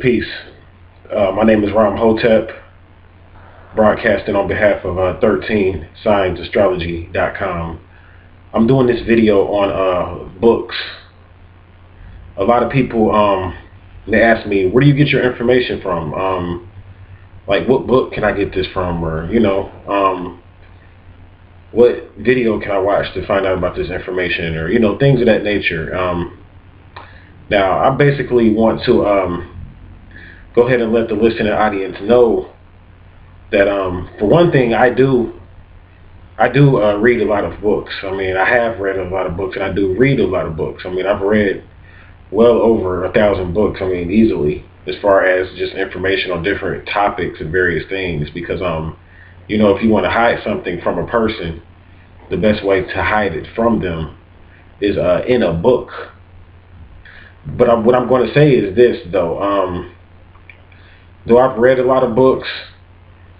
Peace. My name is Ram Hotep, broadcasting on behalf of 13signsastrology.com. I'm doing this video on books. A lot of people they ask me, where do you get your information from? Like, what book can I get this from? Or, what video can I watch to find out about this information? Or, things of that nature. Now, I basically want to go ahead and let the listening audience know that, for one thing, I do read a lot of books. I mean, I have read a lot of books, and I do read a lot of books. I mean, I've read well over 1,000 books. I mean, easily, as far as just information on different topics and various things. Because, if you want to hide something from a person, the best way to hide it from them is in a book. But what I'm going to say is this, though. Though I've read a lot of books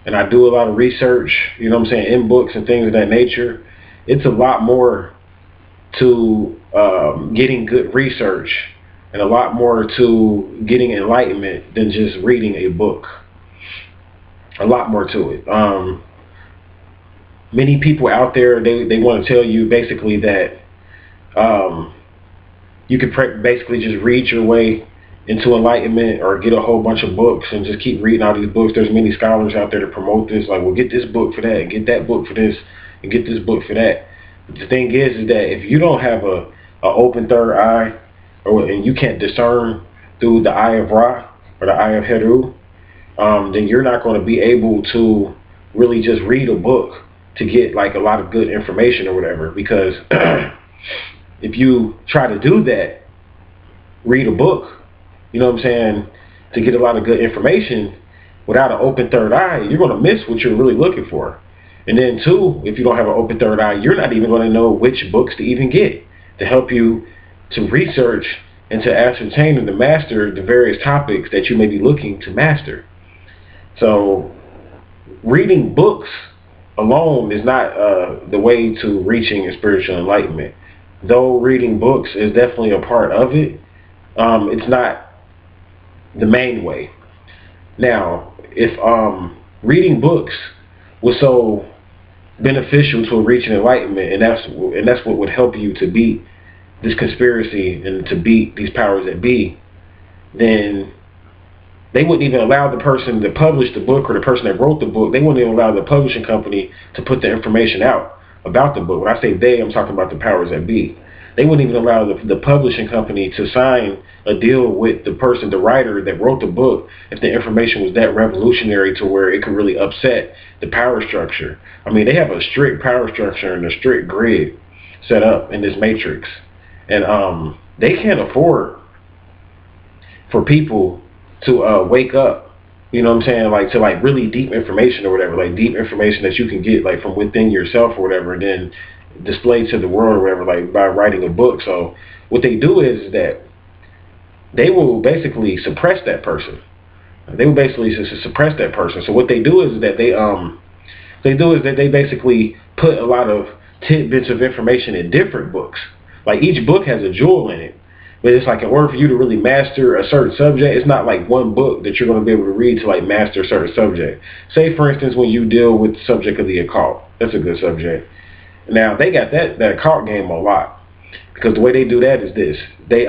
and I do a lot of research, in books and things of that nature, it's a lot more to getting good research and a lot more to getting enlightenment than just reading a book. A lot more to it. Many people out there, they want to tell you basically that you could basically just read your way into enlightenment or get a whole bunch of books and just keep reading all these books. There's many scholars out there to promote this, like, well, get this book for that, and get that book for this, and get this book for that. But the thing is that if you don't have a open third eye, and you can't discern through the eye of Ra or the eye of Heru, then you're not going to be able to really just read a book to get like a lot of good information or whatever. Because if you try to do that, read a book, to get a lot of good information without an open third eye, you're going to miss what you're really looking for. And then two, if you don't have an open third eye, you're not even going to know which books to even get to help you to research and to ascertain and to master the various topics that you may be looking to master. So reading books alone is not the way to reaching a spiritual enlightenment. Though reading books is definitely a part of it, it's not the main way. Now, if reading books was so beneficial to reaching enlightenment, and that's what would help you to beat this conspiracy and to beat these powers that be, then they wouldn't even allow the person that published the book or the person that wrote the book, they wouldn't even allow the publishing company to put the information out about the book. When I say they, I'm talking about the powers that be. They wouldn't even allow the publishing company to sign a deal with the person, the writer that wrote the book, if the information was that revolutionary to where it could really upset the power structure. I mean, they have a strict power structure and a strict grid set up in this matrix. And they can't afford for people to wake up, like to like really deep information or whatever, like deep information that you can get like from within yourself or whatever, and then display to the world or whatever, like by writing a book. So what they do is that they will basically suppress that person. They will basically suppress that person. So what they do is that they basically put a lot of tidbits of information in different books. Like each book has a jewel in it. But it's like in order for you to really master a certain subject, it's not like one book that you're going to be able to read to like master a certain subject. Say, for instance, when you deal with the subject of the occult. That's a good subject. Now, they got that occult game a lot. Because the way they do that is this. They,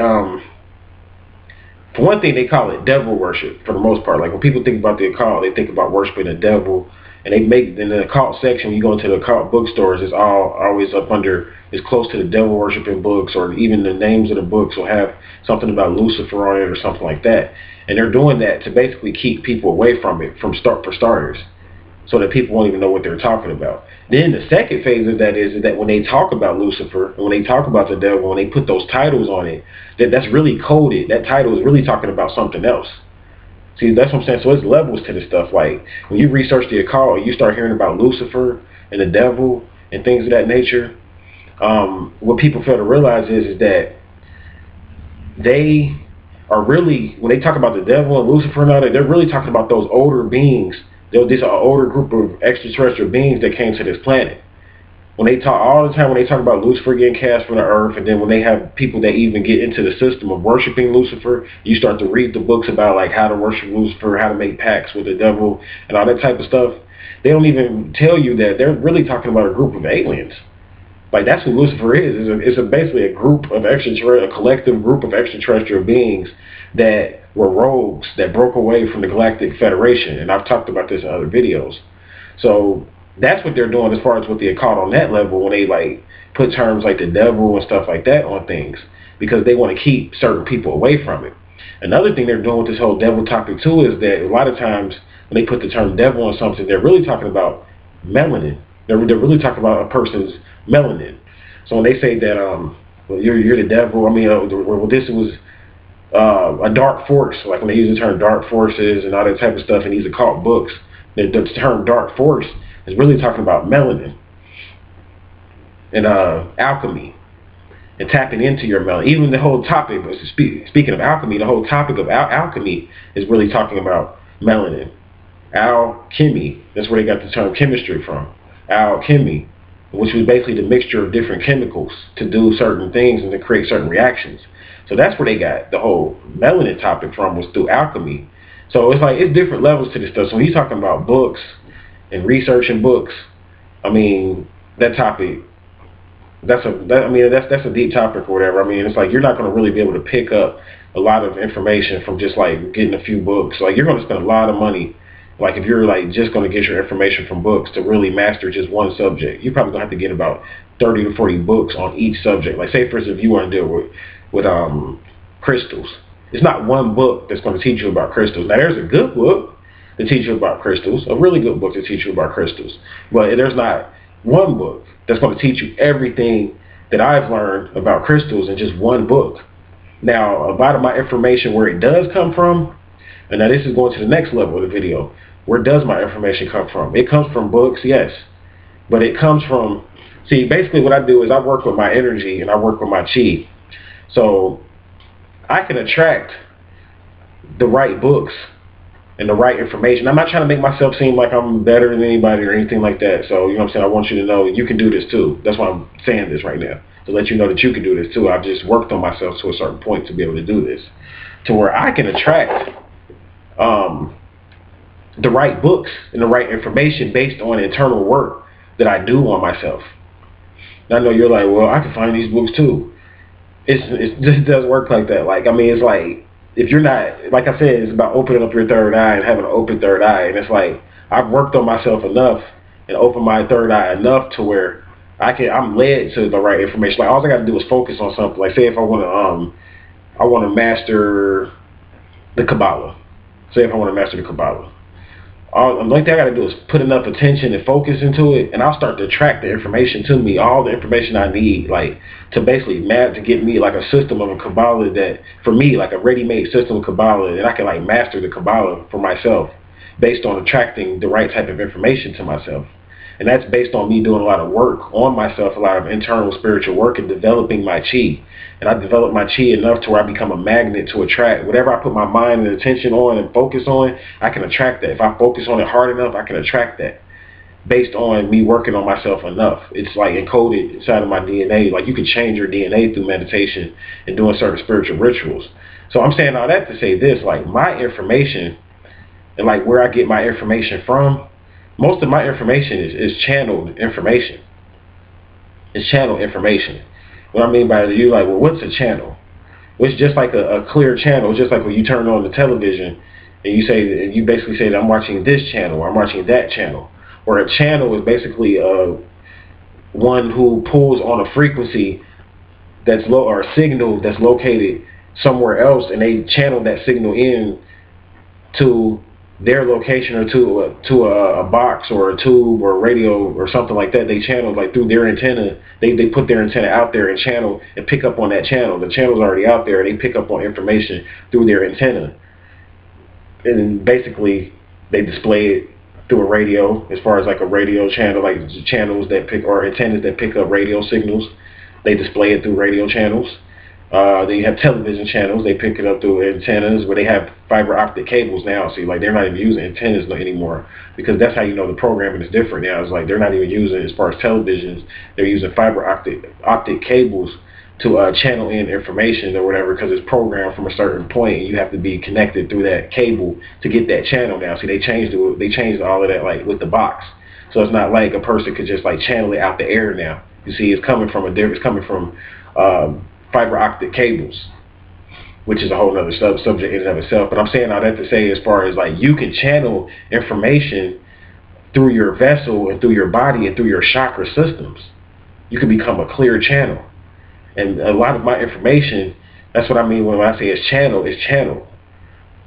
for one thing, they call it devil worship for the most part. Like when people think about the occult, they think about worshiping the devil. And they make, in the occult section, when you go into the occult bookstores, it's always up under, it's close to the devil worshiping books, or even the names of the books will have something about Lucifer on it or something like that. And they're doing that to basically keep people away from it, for starters, so that people won't even know what they're talking about. Then the second phase of that is that when they talk about Lucifer, and when they talk about the devil, when they put those titles on it, that's really coded. That title is really talking about something else. See, that's what I'm saying. So there's levels to this stuff. Like when you research the occult, you start hearing about Lucifer and the devil and things of that nature. What people fail to realize is that they are really, when they talk about the devil and Lucifer and all that, they're really talking about those older beings. These are an older group of extraterrestrial beings that came to this planet. When they talk all the time, when they talk about Lucifer getting cast from the earth, and then when they have people that even get into the system of worshiping Lucifer, you start to read the books about like how to worship Lucifer, how to make pacts with the devil, and all that type of stuff. They don't even tell you that they're really talking about a group of aliens. Like that's who Lucifer is. Basically a group of a collective group of extraterrestrial beings that were rogues that broke away from the Galactic Federation, and I've talked about this in other videos. So that's what they're doing as far as what they caught on that level when they like put terms like the devil and stuff like that on things, because they want to keep certain people away from it. Another thing they're doing with this whole devil topic too is that a lot of times when they put the term devil on something, they're really talking about melanin. They're really talking about a person's melanin. So when they say that well, you're the devil, I mean, well, this was a dark force, like when they use the term dark forces and all that type of stuff in these occult books, the term dark force is really talking about melanin and alchemy and tapping into your melanin. Even the whole topic, speaking of alchemy, the whole topic of alchemy is really talking about melanin. Alchemy, that's where they got the term chemistry from. Alchemy, which was basically the mixture of different chemicals to do certain things and to create certain reactions. So that's where they got the whole melanin topic from, was through alchemy. So it's like, it's different levels to this stuff. So when you're talking about books and researching books, I mean, that topic, that's a deep topic or whatever. I mean, it's like you're not going to really be able to pick up a lot of information from just like getting a few books. Like you're going to spend a lot of money. Like if you're like just going to get your information from books to really master just one subject, you're probably going to have to get about 30 to 40 books on each subject. Like say for instance, if you want to deal with crystals, it's not one book that's going to teach you about crystals. Now there's a good book to teach you about crystals, a really good book to teach you about crystals, but there's not one book that's going to teach you everything that I've learned about crystals in just one book. Now a lot of my information, where it does come from, and now this is going to the next level of the video, where does my information come from? It comes from books, yes, but it comes from, see, basically what I do is I work with my energy and I work with my chi. So I can attract the right books and the right information. I'm not trying to make myself seem like I'm better than anybody or anything like that. So, you know what I'm saying? I want you to know you can do this too. That's why I'm saying this right now, to let you know that you can do this too. I've just worked on myself to a certain point to be able to do this, to where I can attract the right books and the right information based on internal work that I do on myself. And I know you're like, well, I can find these books too. It doesn't work like that. Like, I mean, it's like, if you're not, like I said, it's about opening up your third eye and having an open third eye. And it's like, I've worked on myself enough and opened my third eye enough to where I'm led to the right information. Like, all I got to do is focus on something. Like, say if I want to master the Kabbalah. Say if I want to master the Kabbalah. The only thing I got to do is put enough attention and focus into it, and I'll start to attract the information to me, all the information I need, like to basically to get me like a system of a Kabbalah that, for me, like a ready-made system of Kabbalah, and I can like master the Kabbalah for myself based on attracting the right type of information to myself. And that's based on me doing a lot of work on myself, a lot of internal spiritual work, and developing my chi. And I develop my chi enough to where I become a magnet to attract. Whatever I put my mind and attention on and focus on, I can attract that. If I focus on it hard enough, I can attract that based on me working on myself enough. It's like encoded inside of my DNA. Like you can change your DNA through meditation and doing certain spiritual rituals. So I'm saying all that to say this, like my information and like where I get my information from, most of my information is channeled information. It's channeled information. What I mean by it, you're like, well, what's a channel? Well, it's just like a clear channel. It's just like when you turn on the television and you basically say that I'm watching this channel or I'm watching that channel. Or a channel is basically one who pulls on a frequency that's low, or a signal that's located somewhere else, and they channel that signal in to their location or to a box or a tube or a radio or something like that. They channel like through their antenna. They put their antenna out there and channel and pick up on that channel. The channel's already out there, and they pick up on information through their antenna. And then basically they display it through a radio, as far as like a radio channel, like channels that pick, or antennas that pick up radio signals. They display it through radio channels. Then you have television channels. They pick it up through antennas, but they have fiber optic cables now. So like they're not even using antennas anymore, because that's how you know the programming is different now. It's like they're not even using, as far as televisions, they're using fiber optic cables to channel in information or whatever, because it's programmed from a certain point, and you have to be connected through that cable to get that channel now. See, they changed all of that, like with the box. So it's not like a person could just like channel it out the air now. You see, it's coming from fiber optic cables, which is a whole other subject in and of itself. But I'm saying all that to say, as far as like, you can channel information through your vessel and through your body and through your chakra systems. You can become a clear channel. And a lot of my information, that's what I mean when I say it's channel.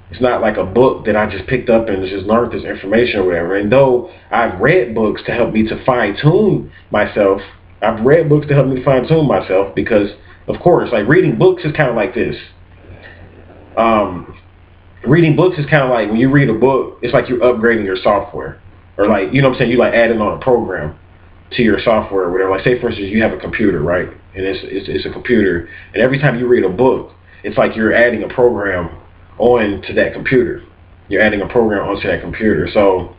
It's not like a book that I just picked up and just learned this information or whatever. And though I've read books to help me to fine-tune myself, because, of course, like reading books is kind of like this. Reading books is kind of like when you read a book, it's like you're upgrading your software. Or like, you know what I'm saying, you like adding on a program to your software or whatever. Like, say for instance, you have a computer, right? And it's a computer, and every time you read a book, it's like you're adding a program onto that computer. You're adding a program onto that computer. So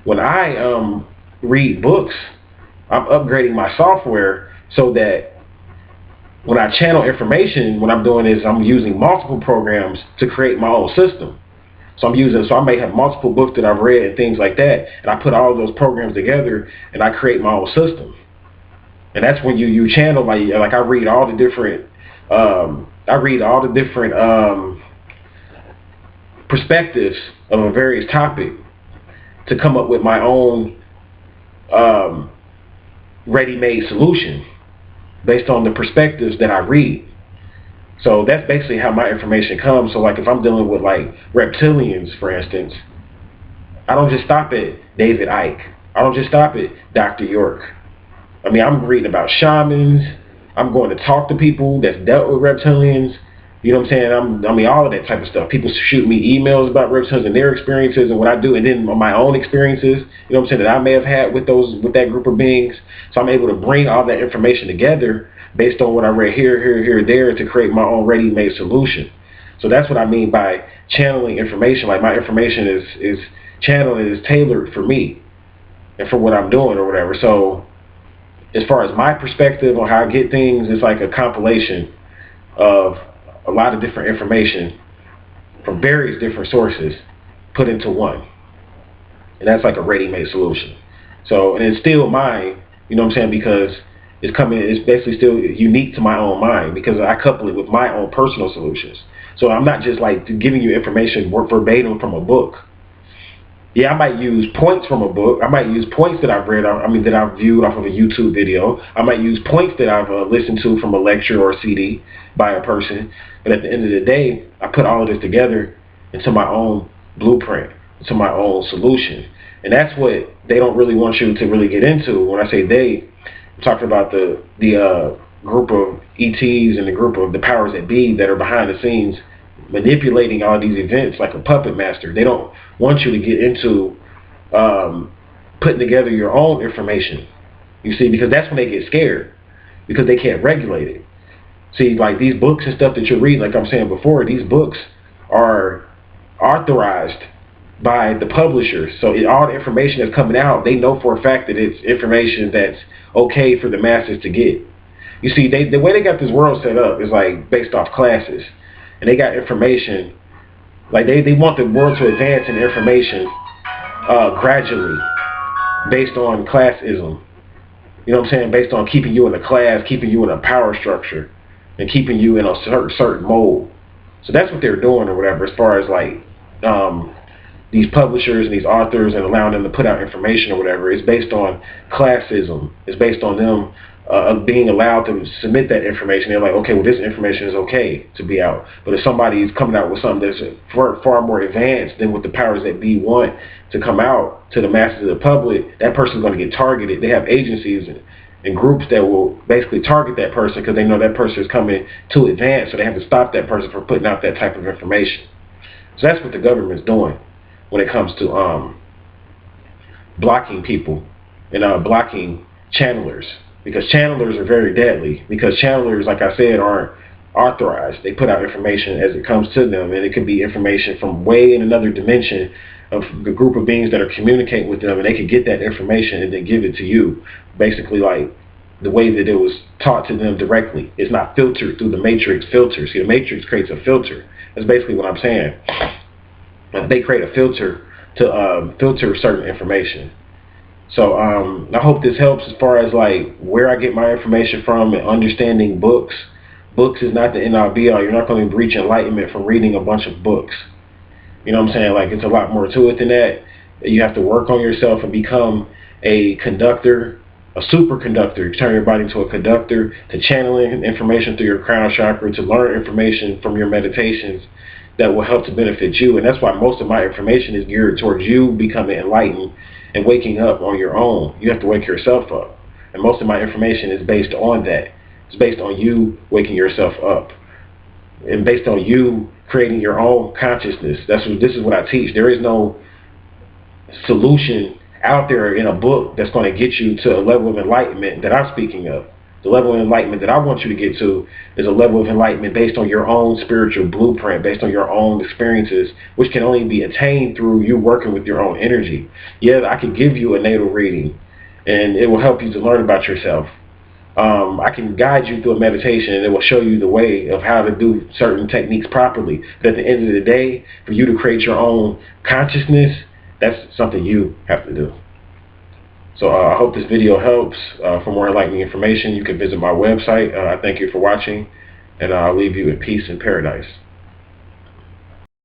when I read books, I'm upgrading my software so that when I channel information, what I'm doing is I'm using multiple programs to create my own system. So I may have multiple books that I've read and things like that, and I put all of those programs together and I create my own system. And that's when you channel, like I read all the different perspectives of a various topic to come up with my own ready-made solution based on the perspectives that I read. So that's basically how my information comes. So like if I'm dealing with like reptilians, for instance, I don't just stop at David Icke. I don't just stop at Dr. York. I mean, I'm reading about shamans. I'm going to talk to people that's dealt with reptilians. You know what I'm saying? I mean, all of that type of stuff. People shoot me emails about reptilians and their experiences and what I do, and then my own experiences, you know what I'm saying, that I may have had with that group of beings. So I'm able to bring all that information together based on what I read here, there, to create my own ready-made solution. So that's what I mean by channeling information. Like my information is channeled and is tailored for me and for what I'm doing or whatever. So as far as my perspective on how I get things, it's like a compilation of a lot of different information from various different sources put into one. And that's like a ready-made solution. So, and it's still mine, you know what I'm saying, because it's basically still unique to my own mind, because I couple it with my own personal solutions. So I'm not just like giving you information verbatim from a book. Yeah, I might use points from a book. I might use points that I've read, that I've viewed off of a YouTube video. I might use points that I've listened to from a lecture or a CD by a person. But at the end of the day, I put all of this together into my own blueprint, into my own solution. And that's what they don't really want you to really get into. When I say they, I'm talking about the group of ETs and the group of the powers that be that are behind the scenes manipulating all these events like a puppet master. They don't want you to get into putting together your own information, you see, because that's when they get scared, because they can't regulate it. See, like these books and stuff that you read, like I'm saying before, these books are authorized by the publishers. So all the information that's coming out, they know for a fact that it's information that's okay for the masses to get. You see, the way they got this world set up is like based off classes. And they got information, like they want the world to advance in information gradually based on classism. You know what I'm saying? Based on keeping you in a class, keeping you in a power structure, and keeping you in a certain mold. So that's what they're doing or whatever, as far as like these publishers and these authors and allowing them to put out information or whatever. It's based on classism. It's based on them being allowed to submit that information. They're like, okay, well, this information is okay to be out. But if somebody's coming out with something that's far more advanced than what the powers that be want to come out to the masses of the public, that person's going to get targeted. They have agencies and groups that will basically target that person because they know that person is coming too advanced, so they have to stop that person from putting out that type of information. So that's what the government's doing when it comes to blocking people and blocking channelers. Because channelers are very deadly. Because channelers, like I said, aren't authorized. They put out information as it comes to them, and it could be information from way in another dimension of the group of beings that are communicating with them, and they could get that information and then give it to you, basically like the way that it was taught to them directly. It's not filtered through the matrix filter. See, the matrix creates a filter. That's basically what I'm saying. They create a filter to filter certain information. So I hope this helps as far as like where I get my information from and understanding books. Books is not the end all be all. You're not going to reach enlightenment from reading a bunch of books. You know what I'm saying? Like, it's a lot more to it than that. You have to work on yourself and become a conductor, a superconductor. You turn your body into a conductor, to channeling information through your crown chakra, to learn information from your meditations that will help to benefit you. And that's why most of my information is geared towards you becoming enlightened and waking up on your own. You have to wake yourself up. And most of my information is based on that. It's based on you waking yourself up, and based on you creating your own consciousness. This is what I teach. There is no solution out there in a book that's going to get you to a level of enlightenment that I'm speaking of. The level of enlightenment that I want you to get to is a level of enlightenment based on your own spiritual blueprint, based on your own experiences, which can only be attained through you working with your own energy. Yeah, I can give you a natal reading, and it will help you to learn about yourself. I can guide you through a meditation, and it will show you the way of how to do certain techniques properly. But at the end of the day, for you to create your own consciousness, that's something you have to do. So I hope this video helps. For more enlightening information, you can visit my website. I thank you for watching, and I'll leave you in peace and paradise.